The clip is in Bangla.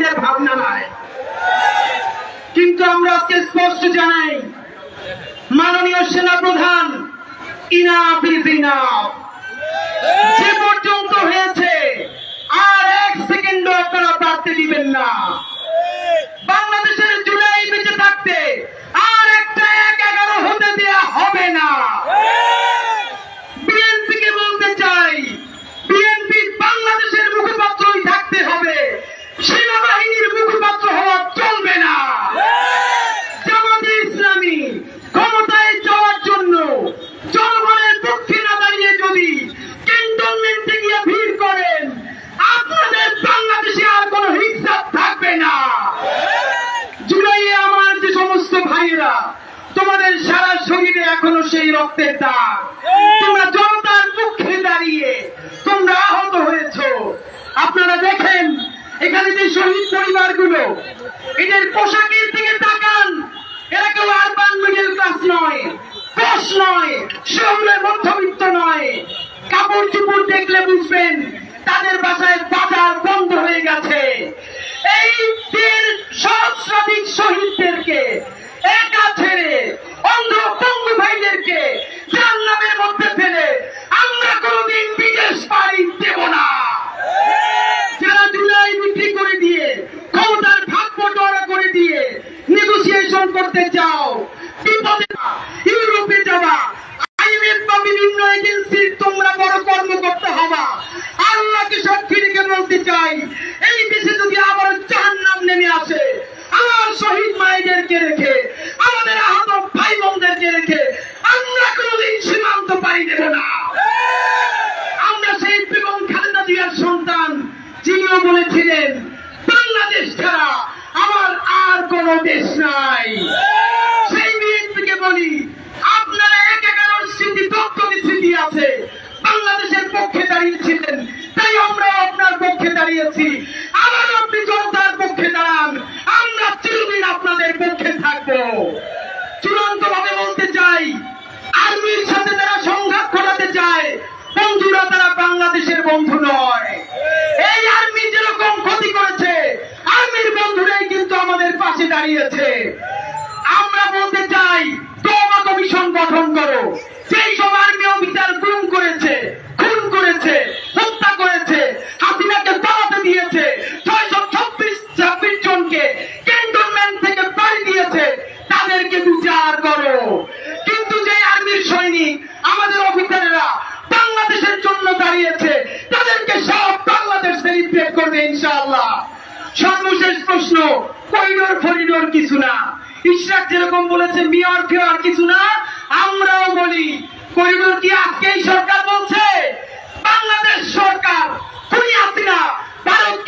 আপনাদের ভাবনা নাই। কিন্তু আমরা আজকে স্পষ্ট জানাই, মাননীয় সেনাপ্রধান, ইনাফ ইজ ইনাফ। যে পর্যন্ত হয়েছে আর এক সেকেন্ডও আপনারা বাড়তে দিবেন না। বাংলাদেশের জুলাই বেঁচে থাকতে আর একটা ১-১১ হতে দেয়া হবে না। বিএনপিকে বলতে চাই, বিএনপি বাংলাদেশের মুখপাত্রই থাকতে হবে, সেনাবাহিনীর মুখপাত্র হওয়া চলবে না। জামাতে ইসলামী ক্ষমতায় যাওয়ার জন্য জনগণের পক্ষে না দাঁড়িয়ে যদি ক্যান্টনমেন্টে গিয়ে ভিড় করেন, আপনাদের বাংলাদেশে আর কোনো হিসাব থাকবে না। জুলাইয়ে আমার যে সমস্ত ভাইয়েরা, তোমাদের সারা শরীরে এখনো সেই রক্তের দাগ। তোমরা জনতার পক্ষে দাঁড়িয়ে তোমরা আহত হয়েছ। আপনারা দেখেন এখানে যে শহীদ পরিবারগুলো, এদের পোশাকের দিকে তাকান, এরা কেউ আরবান মিডল ক্লাস নয়, পশ নয়, শহরের মধ্যবিত্ত নয়। কাপড় চুপড় দেখলে বুঝবেন তাদের বাসায় বাজার বন্ধ হয়ে গেছে। এই ১.৫ সহস্রাধিক শহীদদেরকে একা ছেড়ে, অন্ধ পঙ্গু ভাইদেরকে জাহান্নামের মধ্যে ফেলে আমরা কোনদিন বিদেশ পাড়ি দেব না। যারা জুলাই বিক্রি করে দিয়ে, ক্ষমতার ভাগ বটোয়ারা করে দিয়ে নেগোসিয়েশন করতে চাও, বিপদে ইউরোপে যাবা, আইএমএফ বা বিভিন্ন এজেন্সির তোমরা বড় কর্মকর্তা হবা। আল্লাহকে সাক্ষী রেখে বলতে চাই, এই দেশে যদি আবার জাহান্নাম নেমে আসে, আমার শহীদ মায়েদেরকে রেখে, আমাদের আহত ভাই বোনদেরকে রেখে আমরা কোনদিন সীমান্ত পাড়ি দেব না। আমরা সেই বেগম খালেদা জিয়ার সন্তান, যিনিও বলেছিলেন বাংলাদেশ ছাড়া আমার আর কোন দেশ নাই। সেই বিএনপিকে বলি, আপনারা ১-১১ স্মৃতি, দপ্তরি স্মৃতি আছে, বাংলাদেশের পক্ষে দাঁড়িয়েছিলেন, তাই আমরা আপনার পক্ষে দাঁড়িয়েছি। আবার আপনি জনতার পক্ষে দাঁড়ান, আমরা চিরদিন আপনাদের পক্ষে থাকবো। চূড়ান্ত ভাবে বলতে চাই, আর্মির সাথে যারা সংঘাত ঘটাতে চায়, বন্ধুরা তারা বাংলাদেশের বন্ধু নয়। এই আর্মি যেরকম ক্ষতি করেছে, আর্মির বন্ধুরাই কিন্তু আমাদের পাশে দাঁড়িয়েছে। আমরা বলতে চাই, তওবা কমিশন গঠন করো। যেই সব আর্মি অফিসার গুম করেছে, খুন করেছে, হত্যা করেছে, হাসিনাকে পালাতে দিয়েছে, ৬২৬ জনকে ক্যান্টনমেন্ট থেকে বাড়ি দিয়েছে, তাদেরকে বিচার করো। কিন্তু যে আর্মির সৈনিক, আমাদের অফিসারেরা বাংলাদেশের জন্য দাঁড়িয়েছে, তাদেরকে সব বাংলাদেশ সেলিব্রেট করবে ইনশাআল্লাহ। সর্বশেষ প্রশ্ন, করিডোর ফরিডোর কিছু না। ইশরাক যেরকম বলেছে মেয়র ফেয়ার কিছু না, আমরাও বলি করিডোর কি আজকেই সরকার বলছে? বাংলাদেশ সরকার খুনি হাসিনা ভারত